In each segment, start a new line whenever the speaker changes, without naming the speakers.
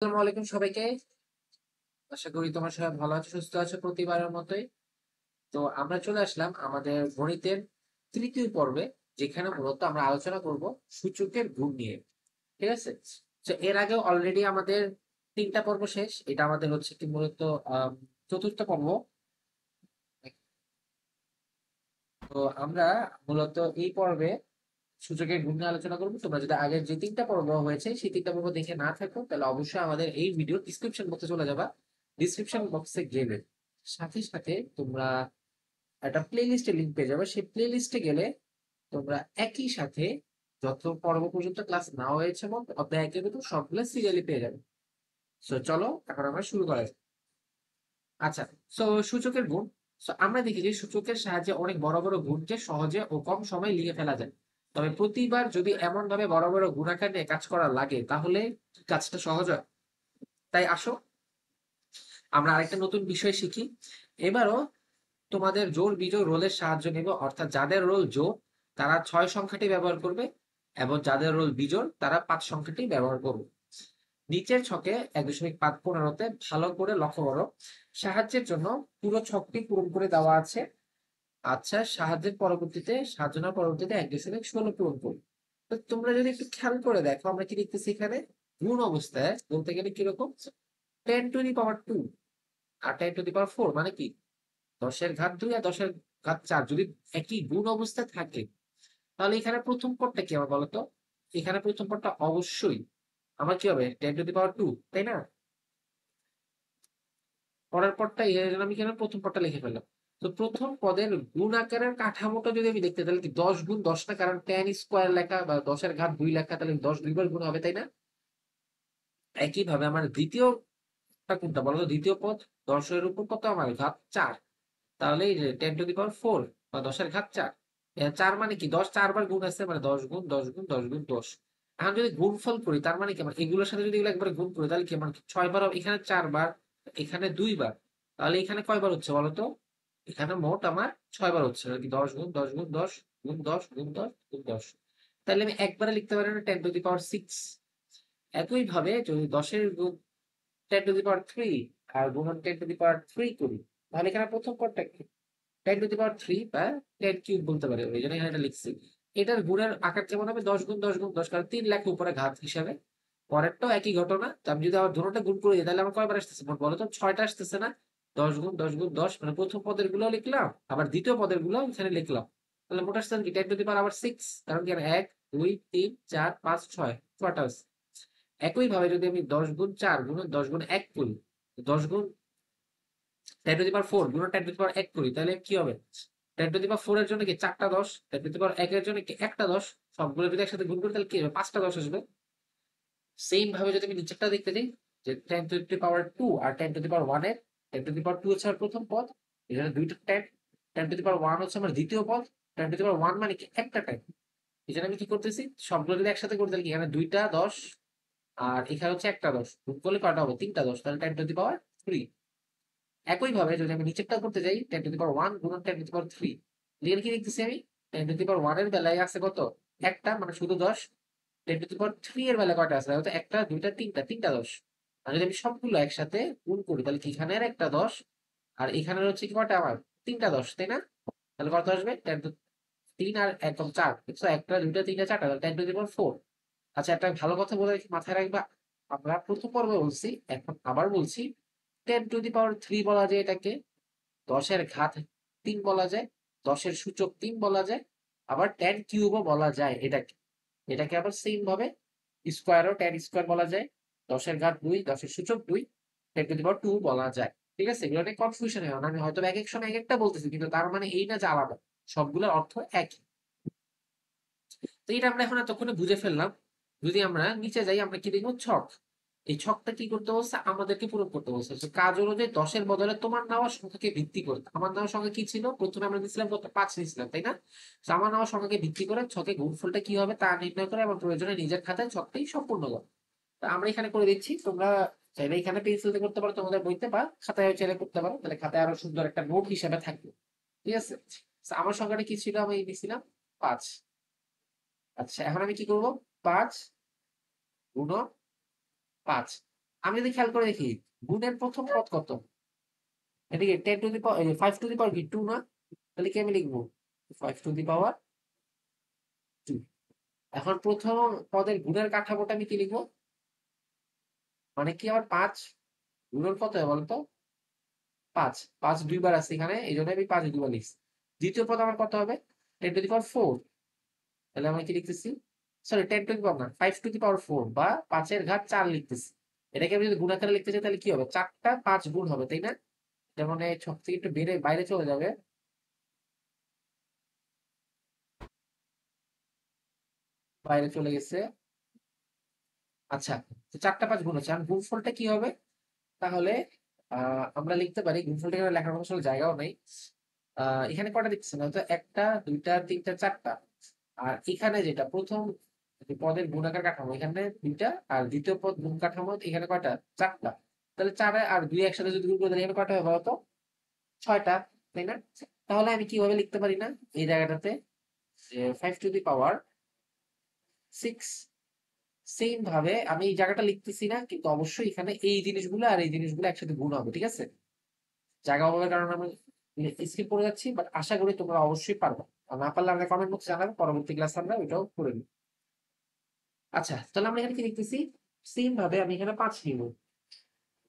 আসসালামু আলাইকুম সবাইকে। আশা করি তোমার সবাই ভালো আছো, সুস্থ আছো প্রতিবারের মতোই। তো আমরা চলে আসলাম আমাদের গণিতের তৃতীয় পর্বে, যেখানে মূলত আমরা আলোচনা করব সূচকের গুণ নিয়ে। ঠিক আছে? তো এর আগে অলরেডি আমাদের তিনটা পর্ব শেষ। এটা আমাদের হচ্ছে কি মূলত চতুর্থ পর্ব। তো আমরা মূলত এই পর্বে সূচকের গুণ নিয়ে আলোচনা করবো। তোমরা যদি আগের যে তিনটা পর্ব হয়েছে সেই তিনটা পর্ব দেখে না থাকো, তাহলে অবশ্যই আমাদের এই ভিডিও ডিসক্রিপশন বক্সে চলে যাবা। ডিসক্রিপশন বক্সে গেলে সাথে সাথে তোমরা একটা প্লে লিস্টের লিঙ্ক পেয়ে যাবে। সেই প্লে লিস্টে গেলে তোমরা একই সাথে যত পর্ব পর্যন্ত ক্লাস না হয়েছে এবং অধ্যায় একের ভিতর সবগুলো সিরিয়ালি পেয়ে যাবে। সো চলো এখন আমরা শুরু করা যাক। আচ্ছা, সো সূচকের গুণ। সো আমরা দেখি যে সূচকের সাহায্যে অনেক বড় বড় গুণকে সহজে ও কম সময়ে লিখে ফেলা যায়। তবে প্রতিবার যদি এমন ভাবে বড় বড় গুণাকার নিয়ে কাজ করা লাগে, তাহলে কাজটা সহজ হয়। তাই আসো আমরা আরেকটা নতুন বিষয় শিখি। এবারও তোমাদের জোড় বিজোড় রোলের সাহায্য নেব, অর্থাৎ যাদের রোল জোড় তারা 6 সংখ্যাটি ব্যবহার করবে এবং যাদের রোল বিজোড় তারা 5 সংখ্যাটি ব্যবহার করবে। নিচের ছকে 1.515-তে ভালো করে লক্ষ্য করো। সাহায্যের জন্য পুরো ছকটি পূরণ করে দেওয়া আছে। আচ্ছা, সাহায্যের পরবর্তীতে 1.16 পূরণ করো। তো তোমরা যদি একটু খেয়াল করে দেখো, আমরা কি দেখতেছি এখানে গুণ অবস্থায় বলতে গেলে কিরকম, 10^2 আর 10^4 মানে কি 10^2 আর 10^4 যদি একই গুণ অবস্থায় থাকে, তাহলে এখানে প্রথম পদটা কি হবে বলতো? এখানে প্রথম পদটা অবশ্যই আমার কি হবে, 10^2, তাই না? পরের পদটা এর জন্য আমি কেন প্রথম পদটা লিখে ফেললাম। তো প্রথম পদের গুণ আকারের কাঠামোটা যদি আমি দেখতে, তাহলে কি 10 গুণ 10 না, কারণ 10 স্কোয়ার লেখা বা 10^2 লেখা, তাহলে 10 দুইবার গুণ হবে, তাই না? একই ভাবে আমার দ্বিতীয়টা কোনটা বলতো? দ্বিতীয় পদ 10-এর উপর কত আমার ঘাত 4, তাহলে এই যে 10^4 বা 10^4, 4 মানে কি 10 4 বার গুণ আছে, মানে 10 গুণ 10 গুণ 10 গুণ 10। এখন যদি গুণফল করি তার মানে কি আমার এগুলোর সাথে যদি এগুলো একবার গুণ করি, তাহলে কি আমার 6 বার হবে, এখানে 4 বার, এখানে 2 বার। তাহলে এখানে কয়বার হচ্ছে বলতো? এখানে মোট আমার 6 বার হচ্ছে, আর কি 10 গুণ 10 গুণ 10 গুণ 10 গুণ 10 গুণ 10। তাহলে আমি একবারে লিখতে পারি না 10^6। একই ভাবে যদি 10-এর গুণ 10^3 আর গুণন 10^3 করি, তাহলে এখানে প্রথম পদটা কি 10^3 বা 10³ বলতে পারে, ওই জন্য এখানে এটা লিখছি। এটার গুণের আকার কেমন হবে? 10 গুণ 10 গুণ 10, কারণ 3 লেখা উপরে ঘাত হিসাবে। পরেরটাও একই ঘটনা। তো আমি যদি আবার দুটোটা গুণ করে দিই, তাহলে আমার কয়বার আসতেছে মোট বলো তো? 6টা আসতেছে না? 10 গুণ 10 গুণ 10, মানে প্রথম পদের গুলো লিখলাম, আবার দ্বিতীয় পদের গুলো এখানে লিখলাম। তাহলে মোট আসতেছে কি 10^6, কারণ কি 1 2 3 4 5 6 ছয়টা আছে। একই ভাবে যদি আমি 10 গুণ 4 গুণ 10 গুণ 1 করি, 10 গুণ 10^4 গুণ 10^1 করি, তাহলে কি হবে? 10^4 এর জন্য কি 4টা 10, 10^1 এর জন্য কি একটা 10। সবগুলো যদি একসাথে গুণ করি, তাহলে কি হবে? 5টা 10 আসবে। সেম ভাবে যদি আমি নিচেরটা দেখতে যাই, যে 10^2 আর 10^1 এর, 10^2 হচ্ছে আমার প্রথম পদ, এখানে দুইটা 10, 10^1 হচ্ছে আমার দ্বিতীয় পদ। 10^1 মানে কি একটা 10। এই জন্য আমি কি করতেছি, সবগুলো যদি একসাথে করি, তাহলে কি এখানে দুইটা 10 আর এখানে হচ্ছে একটা 10, গুণ করলে কয়টা হবে? তিনটা 10, তাহলে 10^3। একই ভাবে যদি আমি নিচেরটা করতে যাই, 10^1 গুণন 10^3, এখানে কি দেখতেছি আমি? 10^1 এর বেলায় আছে কত? একটা, মানে শুধু 10। 10^3 এর বেলায় কয়টা আছে? হয়তো একটা দুইটা তিনটা, তিনটা 10। আর যদি আমি সবগুলো একসাথে গুণ করি, তাহলে কি এখানের একটা 10 আর এখানের হচ্ছে কি কয়টা আমার? তিনটা 10, তাই না? তাহলে কত আসবে? 3 আর একদম 4, দেখছো? একটা দুইটা তিনটা চারটা, 10^4। আচ্ছা, একটা ভালো কথা বলে রেখে মাথায় রাখবা, আমরা প্রথম পর্বে বলছি, এখন আবার বলছি, 10^3 বলা যায় এটাকে, 10-এর ঘাত 3 বলা যায়, 10-এর সূচক 3 বলা যায়, আবার 10³ বলা যায় এটাকে। এটাকে আবার সেম ভাবে স্কোয়ারও 10 স্কোয়ার বলা যায়, 10-এর ঘাত 2, 10-এর সূচক 2, 10^2 বলা যায়। ঠিক আছে? এগুলো নিয়ে কনফিউশন হয় না, আমি হয়তো এক এক সময় এক একটা বলতেছি, কিন্তু তার মানে এই না যে আলাদা, সবগুলোর অর্থ একই। তো এটা আমরা এখন এতক্ষণে বুঝে ফেললাম। যদি আমরা নিচে যাই, আমরা কি দেখবো? ছক। এই ছকটা কি করতে বলছে? আমাদেরকে পূরণ করতে বলছে। যে কাজ অনুযায়ী 10-এর বদলে তোমার নেওয়া সংখ্যাকে ভিত্তি করে, আমার নেওয়া সংখ্যা কি ছিল? প্রথমে আমরা নিয়েছিলাম কত? 5 নিয়েছিলাম, তাই না? তো আমার নেওয়া সংখ্যাকে ভিত্তি করে ছকে গুণফলটা কি হবে তা নির্ণয় করে এবং প্রয়োজনে নিজের খাতায় ছকটাই সম্পূর্ণ করো। তো আমরা এখানে করে দিচ্ছি, তোমরা চাইলে এখানে পেন্সিল দিয়ে করতে পারো, তোমাদের বইতে বা খাতায় চাইলে করতে পারো, তাহলে খাতায় আরো সুন্দর একটা নোট হিসেবে থাকবে। ঠিক আছে? তো আমার সংখ্যাটা কি ছিল? আমি নিয়েছিলাম 5। আচ্ছা, এখন আমি কি করব? 5 গুণন 5, আমি যদি খেয়াল করে দেখি গুণের প্রথম পদ কত, এদিকে 10 to the power 5 to the পাওয়ার কি 2 না, তাহলে কি আমি লিখবো 5 টু দি পাওয়ার 2। এখন প্রথম পদের গুণের কাঠামোটা আমি কি লিখবো, মানে কি আমার 5 গুণন কত হয় বলতো, 5, 5 দুইবার আছে এখানে, এই জন্য আমি 5 দুইবার লিখছি। দ্বিতীয় পদ আমার কত হবে 10 টু দি পাওয়ার 4, তাহলে আমরা কি লিখতেছি, সরি 10 টু দি পাওয়ার না 5 টু দি পাওয়ার 4 বা 5 এর ঘাত 4 লিখতেছি। এটাকে আমি যদি গুণাকারে লিখতে চাই তাহলে কি হবে, 4টা 5 গুণ হবে তাই না, যেমন এই ছক থেকে একটু বেড়ে বাইরে চলে যাবে, বাইরে চলে গেছে। আচ্ছা, তো 4টা 5 গুণ হচ্ছে, আর গুণফলটা কি হবে তাহলে, আমরা লিখতে পারি গুণফলটা এখানে লেখার কোনো আসলে জায়গাও নেই। এখানে কয়টা দেখতেছেন হয়তো, একটা দুইটা তিনটা চারটা, আর এখানে যেটা প্রথম যে পদের গুণাকার কাঠামো এখানে দুইটা, আর দ্বিতীয় পদ গুণ কাঠামো এখানে কয়টা, চারটা। তাহলে 4 আর 2 একসাথে যদি গুণ করে তাহলে এখানে কয়টা হবে বলতো, 6টা, তাই না? তাহলে আমি কিভাবে লিখতে পারি না এই জায়গাটাতে, যে 5 টু দি পাওয়ার 6, সেম ভাবে আমি এই জায়গাটা লিখতেছি না, কিন্তু অবশ্যই এখানে এই জিনিসগুলো আর এই জিনিসগুলো একসাথে গুণ হবে, ঠিক আছে? জায়গা অভাবের কারণে আমি স্কিপ করে যাচ্ছি, বাট আশা করি তোমরা অবশ্যই পারবে। আর না পারলে আমাকে কমেন্ট বক্সে জানাবে, পরবর্তী ক্লাস আমরা ওইটাও করে নিই। আচ্ছা, তাহলে আমরা এখানে কি লিখতেছি, সেম ভাবে আমি এখানে 5 নিব,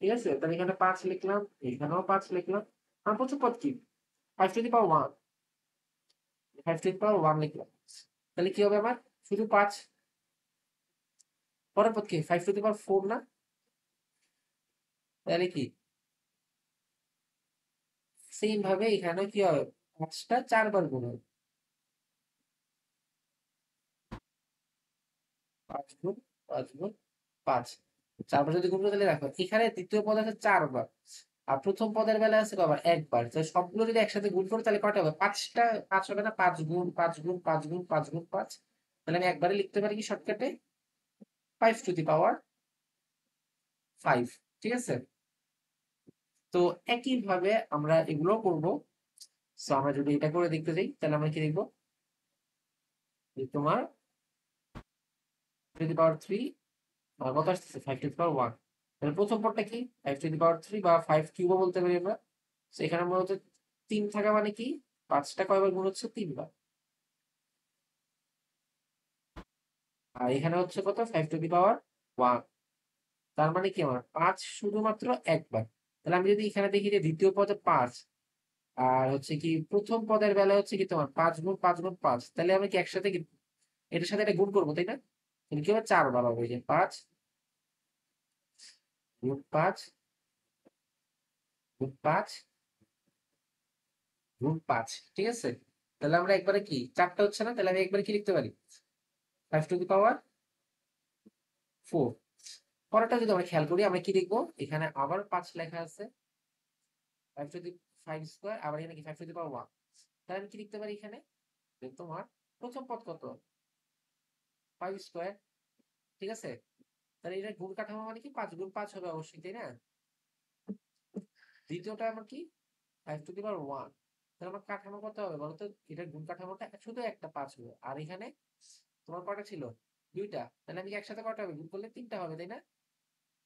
ঠিক আছে? তাহলে এখানে 5 লিখলাম, এখানেও 5 লিখলাম। আমার প্রথম পদ কি 5 to the power 1, 5 to the পাওয়ার 1 লিখলাম, তাহলে কি হবে আমার শুধু 5। পরের পদ কি 5 টু দি পাওয়ার 4 না, তাহলে কি সেম ভাবে এখানে কি হবে, 5টা 4 বার গুণ হবে, 5 গুণ 5 গুণ 5, 4 বার যদি গুণ করে তাহলে রাখো এখানে দ্বিতীয় পদ আছে 4 বার, আর প্রথম পদের বেলা আছে কবার একবার, তো সবগুলো যদি একসাথে গুণ করি তাহলে কয়টা হবে, 5টা 5 হবে না, 5 গুণ 5 গুণ 5 গুণ 5 গুণ 5, তাহলে আমি একবারে লিখতে পারি কি শর্টকাটে 5 টু দি পাওয়ার 5, ঠিক আছে? তো একই ভাবে আমরা এগুলো করব। সো আমরা যদি এটা করে দেখতে যাই তাহলে আমরা কি দেখবো, যে তোমার টু দি পাওয়ার 3 কত আসতেছে 5 টু দি পাওয়ার 1, তাহলে প্রথম পদটা কি 5 টু দি পাওয়ার 3 বা 5 কিউবও বলতে পারি আমরা। তো এখানে মূলত 3 থাকা মানে কি, 5টা কয়বার গুণ হচ্ছে 3 বার, আর এখানে হচ্ছে কত 5 টু দি পাওয়ার 1, তার মানে কি আমার 5 শুধুমাত্র একবার। তাহলে আমি যদি এখানে দেখি যে দ্বিতীয় পদে 5, আর হচ্ছে কি প্রথম পদের বেলায় হচ্ছে কি তোমার 5 গুণ 5 গুণ 5, তাহলে আমি কি একসাথে কি এটার সাথে এটা গুণ করবো তাই না, তাহলে কি হবে 4 বার হবে, এই যে 5 গুণ 5 গুণ 5 গুণ 5, ঠিক আছে? তাহলে আমরা একবারে কি 4টা হচ্ছে না, তাহলে আমি একবারে কি লিখতে পারি 5 টু দি পাওয়ার 4। পরেরটা যদি আমরা খেয়াল করি আমরা কি লিখবো, এখানে আবার 5 লেখা আছে, 5 টু দি 5 স্কয়ার, আবার এখানে কি 5 টু দি পাওয়ার 1, তাহলে আমি কি লিখতে পারি এখানে, যে তোমার প্রথম পদ কত 5 স্কয়ার, ঠিক আছে? তাহলে এটা গুণ কাঠামো মানে কি 5 গুণ 5 হবে অবশ্যই, তাই না? দ্বিতীয়টা আমার কি 5 টু দি পাওয়ার 1, তাহলে আমার কাঠামো কত হবে বলতো, এটা গুণ কাঠামোটা শুধু একটা 5 হবে, আর এখানে তোমার কয়টা ছিল, দুইটা, তাহলে আমি কি একসাথে কয়টা হবে গুণ করলে 3টা হবে তাই না,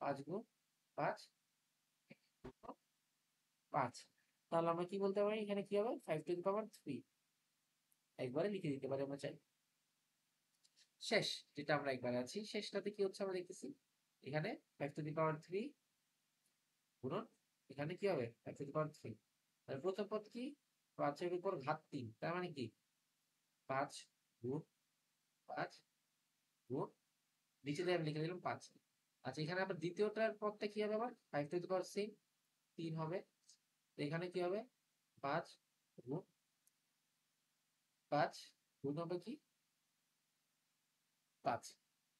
5 গুণ 5 5, তাহলে আমরা কি বলতে পারি এখানে কি হবে 5 টু দি পাওয়ার 3, একবারে লিখে দিতে পারি আমরা চাই। শেষ যেটা আমরা একবারে আছি শেষটাতে কি হচ্ছে আমরা দেখতেছি, এখানে 5 টু দি পাওয়ার 3 গুণন এখানে কি হবে 5 টু দি পাওয়ার 3, তাহলে প্রথম পদ কি 5 এর উপর ঘাত 3, তার মানে কি 5 গুণ 5 গুণ, নিচে দিয়ে আমি লিখে দিলাম 5। আচ্ছা, এখানে আবার দ্বিতীয়টার পদটা কি হবে আবার 5 টু দি পাওয়ার 3 হবে, তো এখানে কি হবে 5 গুণ 5 গুণ হবে কি 5,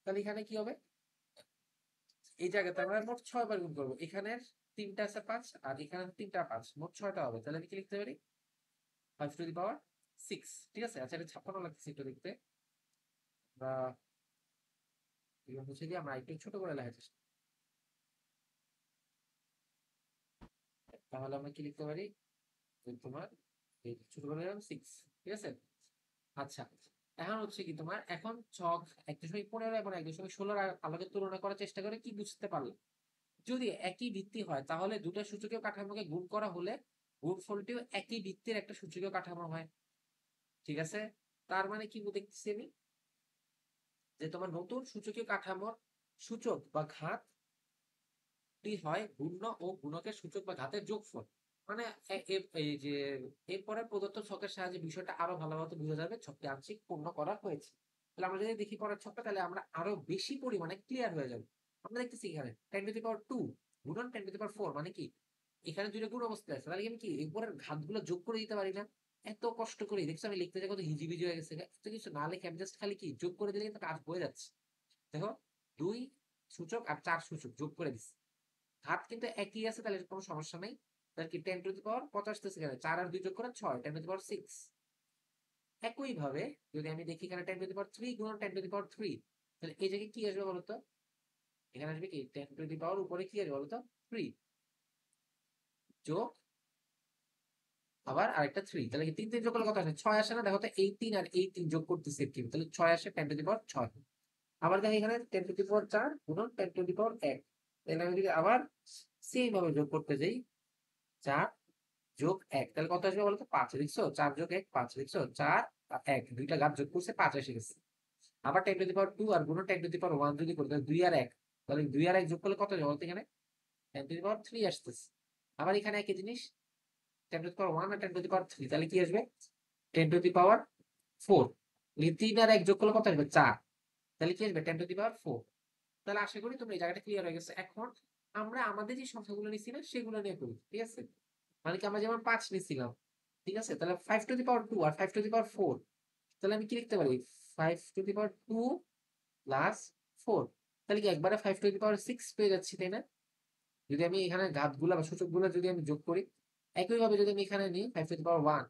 তাহলে এখানে কি হবে, এই জায়গাতে আমরা মোট 6 বার গুণ করবো, এখানে 3টা আছে 5 আর এখানে 3টা 5, মোট 6টা হবে, তাহলে আমি কি লিখতে পারি 5 টু দি পাওয়ার 6, ঠিক আছে? আচ্ছা, এটা 56 লাগতেছে একটু দেখতে, বা এগুলো মুছে দিয়ে আমরা একটু ছোট করে লেখার চেষ্টা, তাহলে আমরা কি লিখতে পারি, যে তোমার এই ছোট করে দিলাম 6, ঠিক আছে? আচ্ছা, এখন হচ্ছে কি তোমার এখন ছক 1.15 এবং 1.16 আলোকে তুলনা করার চেষ্টা করে কি বুঝতে পারলাম, যদি একই ভিত্তি হয় তাহলে দুটো সূচকীয় কাঠামোকে গুণ করা হলে গুণফলটিও একই ভিত্তির একটা সূচকীয় কাঠামো হয়। ঠিক আছে, তার মানে কি দেখতেছি আমি, যে তোমার নতুন সূচকীয় কাঠামোর সূচক বা ঘাত হয় গুণ্য ও গুণকের সূচক বা ঘাতের যোগফল। মানে এই যে এরপরে প্রদত্ত ছকের সাহায্যে বিষয়টা আরো ভালোভাবে বোঝা যাবে, ছকটি আংশিক পূর্ণ করা হয়েছে। তাহলে আমরা যদি দেখি পরের ছকটা, তাহলে আমরা আরো বেশি পরিমাণে ক্লিয়ার হয়ে যাবে। আমরা দেখতেছি এখানে 10⁻2 গুণন 10⁻4, মানে কি এখানে দুইটা গুণ অবস্থায় আছে, তাহলে আমি কি এরপরের ঘাতগুলো যোগ করে দিতে পারি না? এত কষ্ট করে দেখছো আমি লিখতে যাই কত হিজিবিজি হয়ে গেছে, এত কিছু না লিখে আমি জাস্ট খালি কি যোগ করে দিলে কিন্তু কাজ হয়ে যাচ্ছে। দেখো, 2 সূচক আর 4 সূচক যোগ করে দিচ্ছি, ঘাত কিন্তু একই আছে, তাহলে কোনো সমস্যা নাই। তাহলে কি 10⁻, কত আসতেছে এখানে, 4 আর 2 যোগ করে 6, 10⁻6। একই ভাবে যদি আমি দেখি এখানে 10⁻3 গুণন 10⁻3, তাহলে এই জায়গায় কি আসবে বলতো, এখানে আসবে কি 10 উপরে কি আসবে বলতো 3 যোগ আবার আরেকটা 3, তাহলে কি 3 3 যোগ করলে কত আসে, 6 আসে না? দেখো তো এই 3 আর এই 3 যোগ করতেছে কি, তাহলে 6 আসে 10⁻6। আবার দেখি এখানে 10⁻4 গুণন 10⁻1, তাহলে আমি যদি আবার সেম ভাবে যোগ করতে যাই 4 যোগ 1, তাহলে কত আসবে বলতো 5। দেখছো 4 যোগ 1 5, দেখছো 4 আর 1 দুইটা ঘাত যোগ করছে 5 এসে গেছে। আবার 10⁻2 আর গুণ 10⁻1 যদি করি, তাহলে 2 আর 1, তাহলে 2 আর 1 যোগ করলে কত হবে বলতো, এখানে 10⁻3 আসতেছে। আবার এখানে একই জিনিস 10⁻1 আর 10⁻3, তাহলে কি আসবে 10⁻4। 3 আর 1 যোগ করলে কত আসবে 4, তাহলে কি আসবে 10⁻4। তাহলে আশা করি তোমরা এই জায়গাটা ক্লিয়ার হয়ে গেছে। এখন আমরা আমাদের যে সংখ্যাগুলো নিচ্ছি না সেগুলো নিয়ে করি, ঠিক আছে? মানে কি আমরা যেমন 5 নিছিলাম, ঠিক আছে, তাহলে 5⁻2 আর 5⁻4, তাহলে আমি কি লিখতে পারি 5⁻2 প্লাস 4, তাহলে কি একবারে 5⁻6 পেয়ে যাচ্ছি, তাই না? যদি আমি এখানে ঘাতগুলো বা সূচকগুলো যদি আমি যোগ করি, একইভাবে যদি আমি এখানে নিই 5⁻1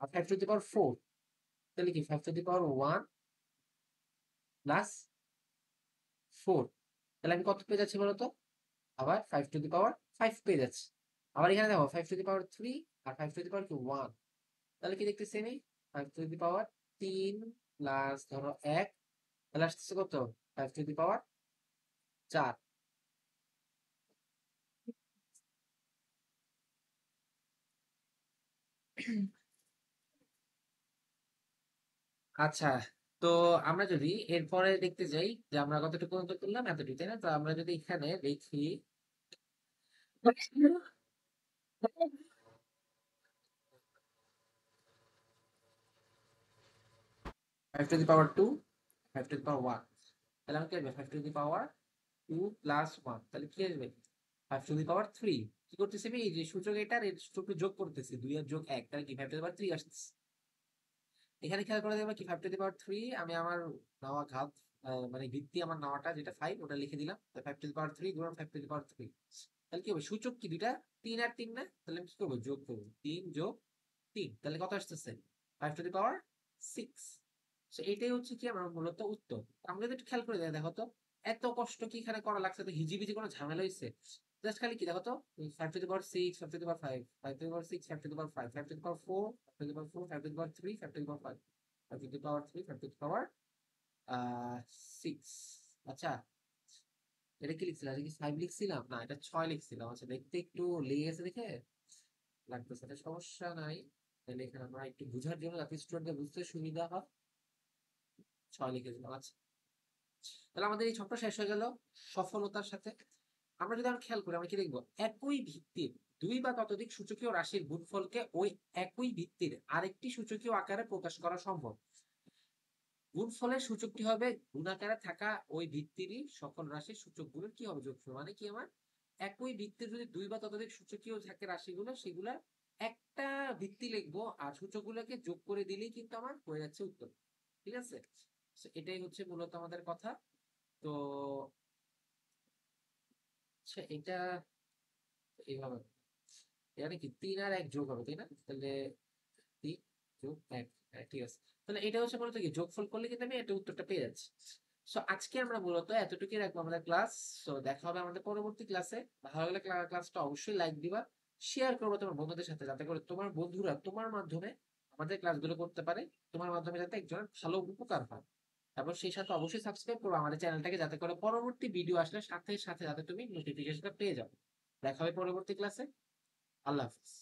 আর 5⁻4, তাহলে কি 5⁻1 প্লাস 4, তাহলে আমি কত পেয়ে যাচ্ছি বলতো, আবার 5⁻5 পেয়ে যাচ্ছি। আবার এখানে দেখো 5⁻3 আর 5⁻1, তাহলে কি দেখতেছি আমি 5⁻3 প্লাস ধরো 1, তাহলে আসতেছে কত 5⁻4। আচ্ছা, তো আমরা যদি এরপরে দেখতে যাই যে আমরা কতটুকু পর্যন্ত করলাম, এতটুকু, তাই না? তো আমরা যদি এখানে দেখি 5⁻2 5⁻1, তাহলে আমি কি আসবে 5⁻2 প্লাস 1, তাহলে কি আসবে 5⁻3। কি করতেছি আমি, এই যে সূচক এটার এর সূচককে যোগ করতেছি, 2 আর যোগ 1, তাহলে কি 5⁻3 আসতেছে। এখানে খেয়াল করে দেখবা কি 5⁻3 আমি আমার নেওয়া ঘাত, মানে ভিত্তি আমার নেওয়াটা যেটা 5, ওটা লিখে দিলাম 5⁻3 গুণন 5⁻3, তাহলে কি হবে সূচক কি দুইটা 3 আর 3 না, তাহলে আমি কি করবো যোগ করবো 3 যোগ 3, তাহলে কত আসতেছে 5⁻6। এটাই হচ্ছে কি আমার মূলত উত্তর। আমরা যদি একটু খেয়াল করে দেখো তো, এত কষ্ট কি এখানে করা লাগছে, তো হিজিবিজি কোনো ঝামেলা হয়েছে? জাস্ট খালি কি দেখো তো 5⁻6 5⁻5 5⁻6 5⁻5 5⁻4 5⁻4 5⁻3 5⁻5 5⁻3 5⁻6। আচ্ছা, এটা কি লিখছিলাম, এটা কি 5 লিখছিলাম, না এটা 6 লিখছিলাম। আচ্ছা, দেখতে একটু লেগে গেছে দেখে লাগতেছে, এটা সমস্যা নাই। তাহলে এখানে আমরা একটু বুঝার জন্য, যাতে স্টুডেন্টদের বুঝতে সুবিধা হয়, 6 লিখেছিলাম। আচ্ছা, তাহলে আমাদের এই ছকটা শেষ হয়ে গেল সফলতার সাথে। আমরা যদি আমরা খেয়াল করি, আমরা কি দেখবো, একই ভিত্তির দুই বা ততোধিক সূচকীয় রাশির গুণফলকে ওই একই ভিত্তির আরেকটি সূচকীয় আকারে প্রকাশ করা সম্ভব। গুণফলের সূচকটি হবে গুণাকারে থাকা ওই ভিত্তিরই সকল রাশির সূচকগুলোর কি হবে যোগফল। মানে কি, আমার একই ভিত্তির যদি দুই বা ততোধিক সূচকীয় থাকে রাশিগুলো, সেগুলা একটা ভিত্তি লিখবো আর সূচকগুলোকে যোগ করে দিলেই কিন্তু আমার হয়ে যাচ্ছে উত্তর। ঠিক আছে, So, এটাই হচ্ছে মূলত আমাদের কথা। তো আচ্ছা, এটা এইভাবে, এখানে কি 3 আর 1 যোগ হবে, তাই না? তাহলে 3 যোগ 1, হ্যাঁ, ঠিক আছে। তাহলে এটা হচ্ছে মূলত কি যোগফল করলে কিন্তু আমি এটা উত্তরটা পেয়ে যাচ্ছি। সো আজকে আমরা মূলত এতটুকুই রাখবো আমাদের ক্লাস। সো দেখা হবে আমাদের পরবর্তী ক্লাসে। ভালো লাগলে ক্লাসটা অবশ্যই লাইক দিবা, শেয়ার করবো তোমার বন্ধুদের সাথে, যাতে করে তোমার বন্ধুরা তোমার মাধ্যমে আমাদের ক্লাসগুলো করতে পারে, তোমার মাধ্যমে যাতে একজনের ভালো উপকার হয়। এবং সেই সাথে অবশ্যই সাবস্ক্রাইব করো আমাদের চ্যানেলটাকে, যাতে করে পরবর্তী ভিডিও আসলে সাথে সাথে যাতে তুমি নোটিফিকেশনটা পেয়ে যাও। দেখা হবে পরবর্তী ক্লাসে। আল্লাহ হাফিজ।